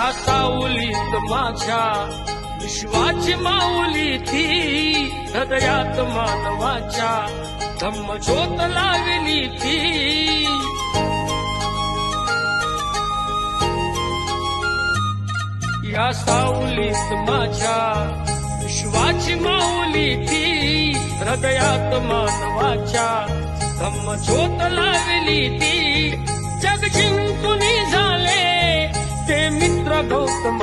या सावलीत माझ्या विश्वाची माऊली ती, हृदयात मानवाच्या धम्मज्योत लावली ती. या सावलीत माझ्या विश्वाची माऊली ती, हृदयात मानवाच्या धम्मज्योत लावली ती. जग जिंकून झाले ते मित्र गौतम